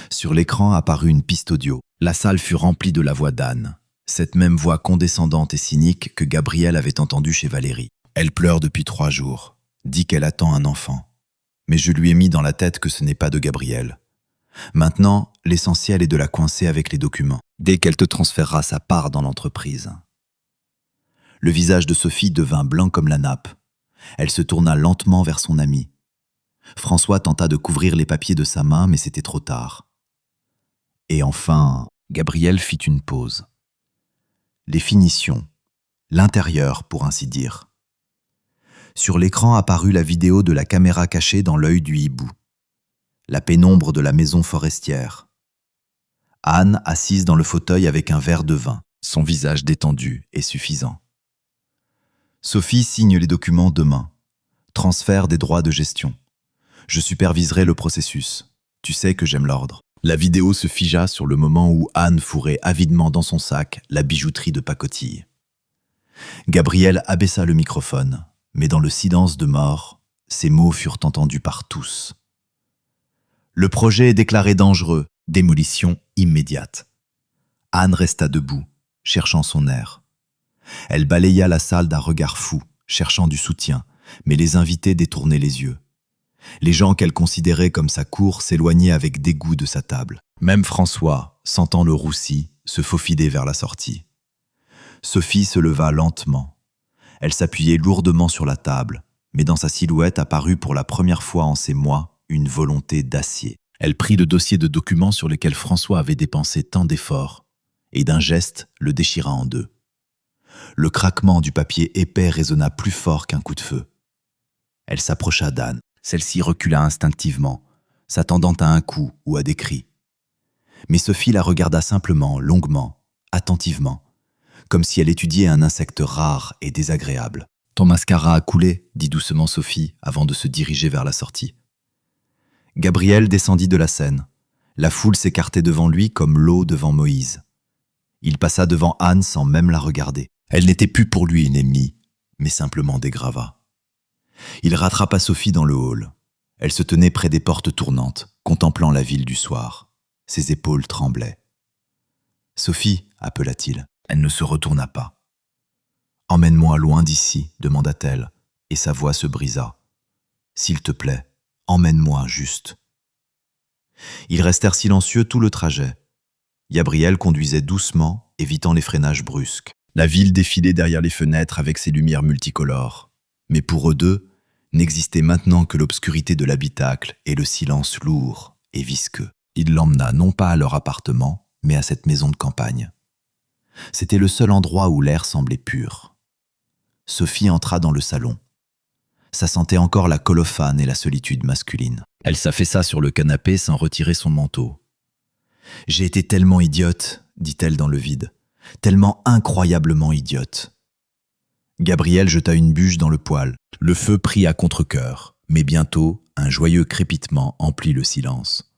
Sur l'écran apparut une piste audio. La salle fut remplie de la voix d'Anne, cette même voix condescendante et cynique que Gabriel avait entendue chez Valérie. « Elle pleure depuis 3 jours, dit qu'elle attend un enfant. Mais je lui ai mis dans la tête que ce n'est pas de Gabriel. Maintenant, l'essentiel est de la coincer avec les documents, dès qu'elle te transférera sa part dans l'entreprise. » Le visage de Sophie devint blanc comme la nappe. Elle se tourna lentement vers son ami. François tenta de couvrir les papiers de sa main, mais c'était trop tard. Et enfin, Gabriel fit une pause. Les finitions, l'intérieur pour ainsi dire. Sur l'écran apparut la vidéo de la caméra cachée dans l'œil du hibou. La pénombre de la maison forestière. Anne assise dans le fauteuil avec un verre de vin, son visage détendu et suffisant. Sophie signe les documents demain. Transfert des droits de gestion. Je superviserai le processus. Tu sais que j'aime l'ordre. La vidéo se figea sur le moment où Anne fourrait avidement dans son sac la bijouterie de pacotille. Gabriel abaissa le microphone, mais dans le silence de mort, ces mots furent entendus par tous. Le projet est déclaré dangereux, démolition immédiate. Anne resta debout, cherchant son air. Elle balaya la salle d'un regard fou, cherchant du soutien, mais les invités détournaient les yeux. Les gens qu'elle considérait comme sa cour s'éloignaient avec dégoût de sa table. Même François, sentant le roussi, se faufilait vers la sortie. Sophie se leva lentement. Elle s'appuyait lourdement sur la table, mais dans sa silhouette apparut pour la première fois en ces mois une volonté d'acier. Elle prit le dossier de documents sur lequel François avait dépensé tant d'efforts, et d'un geste le déchira en deux. Le craquement du papier épais résonna plus fort qu'un coup de feu. Elle s'approcha d'Anne. Celle-ci recula instinctivement, s'attendant à un coup ou à des cris. Mais Sophie la regarda simplement, longuement, attentivement, comme si elle étudiait un insecte rare et désagréable. « Ton mascara a coulé », dit doucement Sophie avant de se diriger vers la sortie. Gabriel descendit de la scène. La foule s'écartait devant lui comme l'eau devant Moïse. Il passa devant Anne sans même la regarder. Elle n'était plus pour lui une ennemie, mais simplement des gravats. Il rattrapa Sophie dans le hall. Elle se tenait près des portes tournantes, contemplant la ville du soir. Ses épaules tremblaient. « Sophie » appela-t-il. Elle ne se retourna pas. « Emmène-moi loin d'ici » demanda-t-elle, et sa voix se brisa. « S'il te plaît, emmène-moi juste. » Ils restèrent silencieux tout le trajet. Gabriel conduisait doucement, évitant les freinages brusques. La ville défilait derrière les fenêtres avec ses lumières multicolores. Mais pour eux deux, n'existait maintenant que l'obscurité de l'habitacle et le silence lourd et visqueux. Il l'emmena non pas à leur appartement, mais à cette maison de campagne. C'était le seul endroit où l'air semblait pur. Sophie entra dans le salon. Ça sentait encore la colophane et la solitude masculine. Elle s'affaissa sur le canapé sans retirer son manteau. « J'ai été tellement idiote », dit-elle dans le vide, « tellement incroyablement idiote. » Gabriel jeta une bûche dans le poêle. Le feu prit à contre-cœur, mais bientôt, un joyeux crépitement emplit le silence.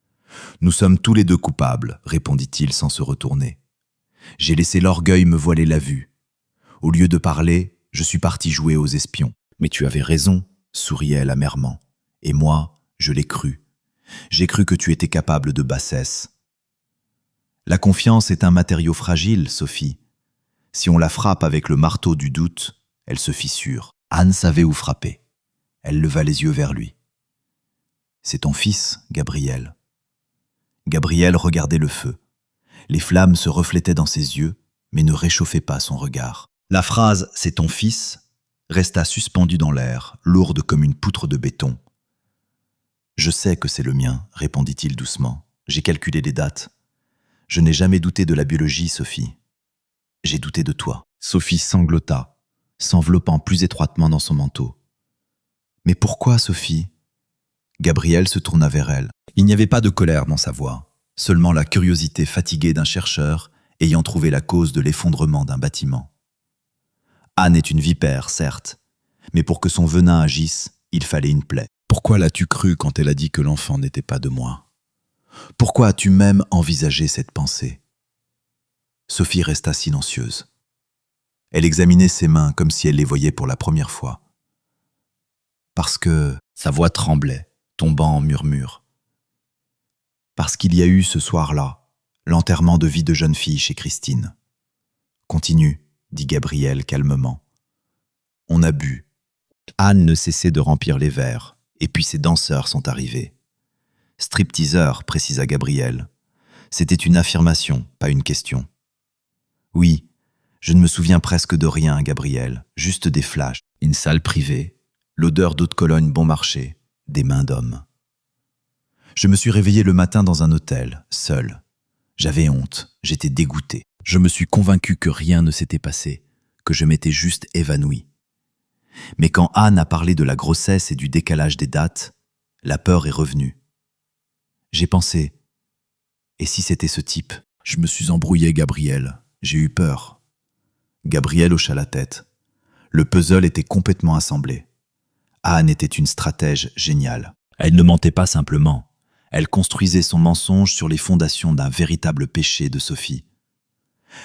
« Nous sommes tous les deux coupables, » répondit-il sans se retourner. « J'ai laissé l'orgueil me voiler la vue. Au lieu de parler, je suis parti jouer aux espions. Mais tu avais raison, » souriait-elle amèrement. « Et moi, je l'ai cru. J'ai cru que tu étais capable de bassesse. » La confiance est un matériau fragile, Sophie. Si on la frappe avec le marteau du doute, elle se fissure. Anne savait où frapper. Elle leva les yeux vers lui. « C'est ton fils, Gabriel. » Gabriel regardait le feu. Les flammes se reflétaient dans ses yeux, mais ne réchauffaient pas son regard. La phrase « c'est ton fils » resta suspendue dans l'air, lourde comme une poutre de béton. « Je sais que c'est le mien », répondit-il doucement. « J'ai calculé les dates. Je n'ai jamais douté de la biologie, Sophie. J'ai douté de toi. » Sophie sanglota, s'enveloppant plus étroitement dans son manteau. « Mais pourquoi, Sophie ?» Gabriel se tourna vers elle. Il n'y avait pas de colère dans sa voix, seulement la curiosité fatiguée d'un chercheur ayant trouvé la cause de l'effondrement d'un bâtiment. Anne est une vipère, certes, mais pour que son venin agisse, il fallait une plaie. Pourquoi l'as-tu cru quand elle a dit que l'enfant n'était pas de moi? Pourquoi as-tu même envisagé cette pensée? Sophie resta silencieuse. Elle examinait ses mains comme si elle les voyait pour la première fois. Parce que sa voix tremblait, tombant en murmure. Parce qu'il y a eu ce soir-là, l'enterrement de vie de jeune fille chez Christine. Continue, dit Gabriel calmement. On a bu. Anne ne cessait de remplir les verres, et puis ses danseurs sont arrivés. Stripteaseur, précisa Gabriel. C'était une affirmation, pas une question. Oui, je ne me souviens presque de rien, Gabriel, juste des flashs. Une salle privée, l'odeur d'eau de Cologne bon marché, des mains d'hommes. Je me suis réveillé le matin dans un hôtel, seul. J'avais honte, j'étais dégoûté. Je me suis convaincu que rien ne s'était passé, que je m'étais juste évanoui. Mais quand Anne a parlé de la grossesse et du décalage des dates, la peur est revenue. J'ai pensé, et si c'était ce type? Je me suis embrouillé, Gabriel. J'ai eu peur. Gabriel hocha la tête. Le puzzle était complètement assemblé. Anne était une stratège géniale. Elle ne mentait pas simplement. Elle construisait son mensonge sur les fondations d'un véritable péché de Sophie.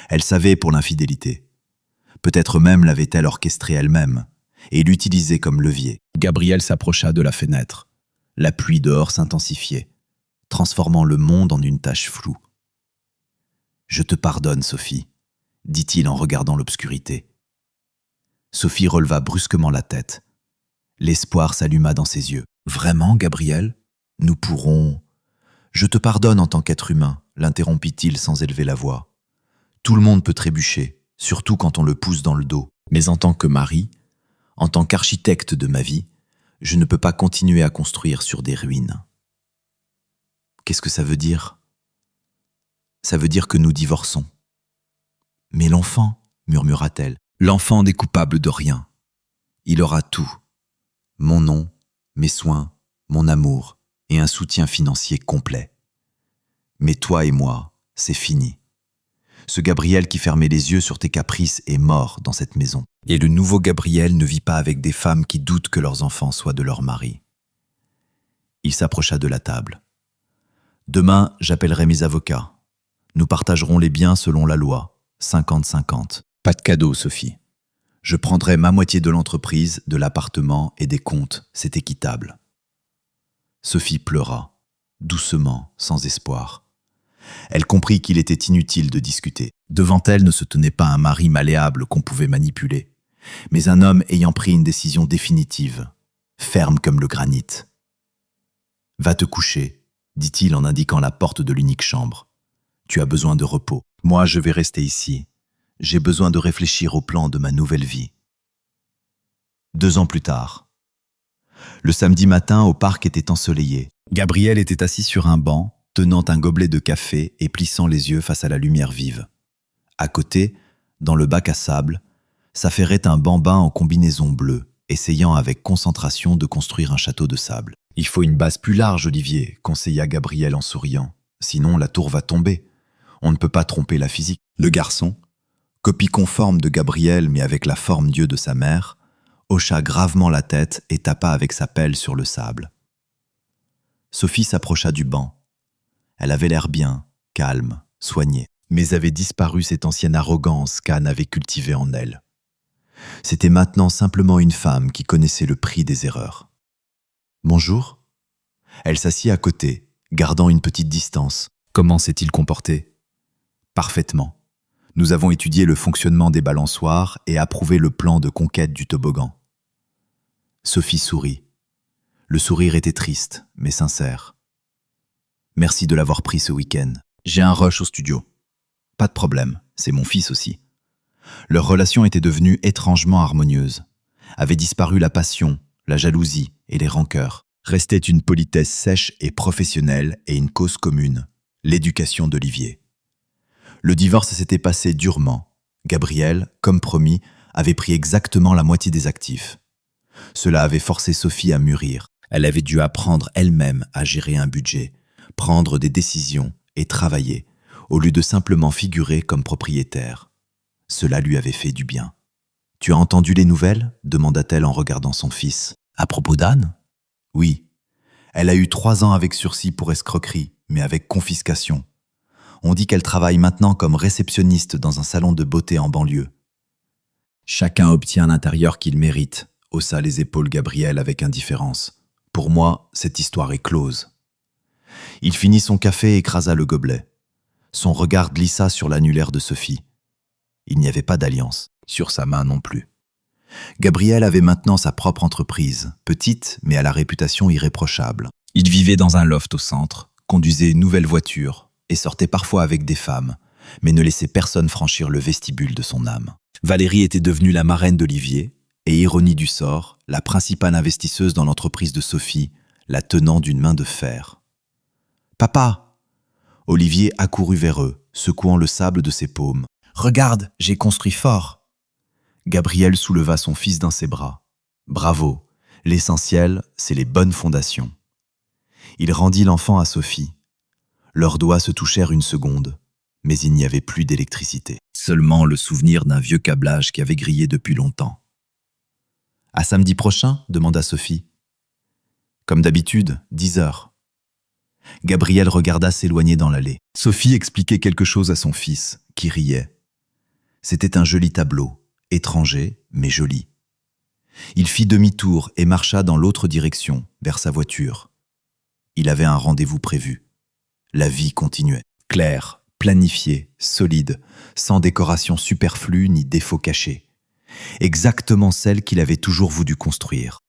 Elle savait pour l'infidélité. Peut-être même l'avait-elle orchestrée elle-même et l'utilisait comme levier. Gabriel s'approcha de la fenêtre. La pluie dehors s'intensifiait, transformant le monde en une tache floue. « Je te pardonne, Sophie », dit-il en regardant l'obscurité. Sophie releva brusquement la tête. L'espoir s'alluma dans ses yeux. « Vraiment, Gabriel ? Nous pourrons… » « Je te pardonne en tant qu'être humain, l'interrompit-il sans élever la voix. Tout le monde peut trébucher, surtout quand on le pousse dans le dos. Mais en tant que mari, en tant qu'architecte de ma vie, je ne peux pas continuer à construire sur des ruines. Qu'est-ce que ça veut dire ? Ça veut dire que nous divorçons. Mais l'enfant, murmura-t-elle, l'enfant n'est coupable de rien. Il aura tout. Mon nom, mes soins, mon amour et un soutien financier complet. Mais toi et moi, c'est fini. Ce Gabriel qui fermait les yeux sur tes caprices est mort dans cette maison. Et le nouveau Gabriel ne vit pas avec des femmes qui doutent que leurs enfants soient de leur mari. Il s'approcha de la table. Demain, j'appellerai mes avocats. Nous partagerons les biens selon la loi, 50-50. Pas de cadeau, Sophie. Je prendrai ma moitié de l'entreprise, de l'appartement et des comptes, c'est équitable. Sophie pleura, doucement, sans espoir. Elle comprit qu'il était inutile de discuter. Devant elle ne se tenait pas un mari malléable qu'on pouvait manipuler, mais un homme ayant pris une décision définitive, ferme comme le granit. « Va te coucher », dit-il en indiquant la porte de l'unique chambre. « Tu as besoin de repos. Moi, je vais rester ici. J'ai besoin de réfléchir au plan de ma nouvelle vie. » 2 ans plus tard. Le samedi matin, au parc était ensoleillé. Gabriel était assis sur un banc, tenant un gobelet de café et plissant les yeux face à la lumière vive. À côté, dans le bac à sable, s'affairait un bambin en combinaison bleue, essayant avec concentration de construire un château de sable. « Il faut une base plus large, Olivier », conseilla Gabriel en souriant. « Sinon, la tour va tomber. On ne peut pas tromper la physique. » Le garçon, copie conforme de Gabriel mais avec la forme Dieu de sa mère, hocha gravement la tête et tapa avec sa pelle sur le sable. Sophie s'approcha du banc. Elle avait l'air bien, calme, soignée, mais avait disparu cette ancienne arrogance qu'Anne avait cultivée en elle. C'était maintenant simplement une femme qui connaissait le prix des erreurs. « Bonjour ?» Elle s'assit à côté, gardant une petite distance. « Comment s'est-il comporté ?»« Parfaitement. Nous avons étudié le fonctionnement des balançoires et approuvé le plan de conquête du toboggan. » Sophie sourit. Le sourire était triste, mais sincère. « Merci de l'avoir pris ce week-end. J'ai un rush au studio. Pas de problème, c'est mon fils aussi. Leur relation était devenue étrangement harmonieuse. Avait disparu la passion, la jalousie et les rancœurs. Restait une politesse sèche et professionnelle et une cause commune, l'éducation d'Olivier. Le divorce s'était passé durement. Gabriel, comme promis, avait pris exactement la moitié des actifs. Cela avait forcé Sophie à mûrir. Elle avait dû apprendre elle-même à gérer un budget, prendre des décisions et travailler, au lieu de simplement figurer comme propriétaire. Cela lui avait fait du bien. « Tu as entendu les nouvelles ?» demanda-t-elle en regardant son fils. « À propos d'Anne ?» ?»« Oui. Elle a eu 3 ans avec sursis pour escroquerie, mais avec confiscation. On dit qu'elle travaille maintenant comme réceptionniste dans un salon de beauté en banlieue. »« Chacun obtient l'intérieur qu'il mérite », haussa les épaules Gabriel avec indifférence. « Pour moi, cette histoire est close. » Il finit son café et écrasa le gobelet. Son regard glissa sur l'annulaire de Sophie. Il n'y avait pas d'alliance, sur sa main non plus. Gabriel avait maintenant sa propre entreprise, petite mais à la réputation irréprochable. Il vivait dans un loft au centre, conduisait une nouvelle voiture et sortait parfois avec des femmes, mais ne laissait personne franchir le vestibule de son âme. Valérie était devenue la marraine d'Olivier et, ironie du sort, la principale investisseuse dans l'entreprise de Sophie, la tenant d'une main de fer. « Papa !» Olivier accourut vers eux, secouant le sable de ses paumes. « Regarde, j'ai construit fort !» Gabriel souleva son fils dans ses bras. « Bravo, l'essentiel, c'est les bonnes fondations. » Il rendit l'enfant à Sophie. Leurs doigts se touchèrent une seconde, mais il n'y avait plus d'électricité. Seulement le souvenir d'un vieux câblage qui avait grillé depuis longtemps. « À samedi prochain ?» demanda Sophie. « Comme d'habitude, 10 heures. » Gabriel regarda s'éloigner dans l'allée. Sophie expliquait quelque chose à son fils, qui riait. C'était un joli tableau, étranger, mais joli. Il fit demi-tour et marcha dans l'autre direction, vers sa voiture. Il avait un rendez-vous prévu. La vie continuait. Claire, planifiée, solide, sans décoration superflue ni défaut caché. Exactement celle qu'il avait toujours voulu construire.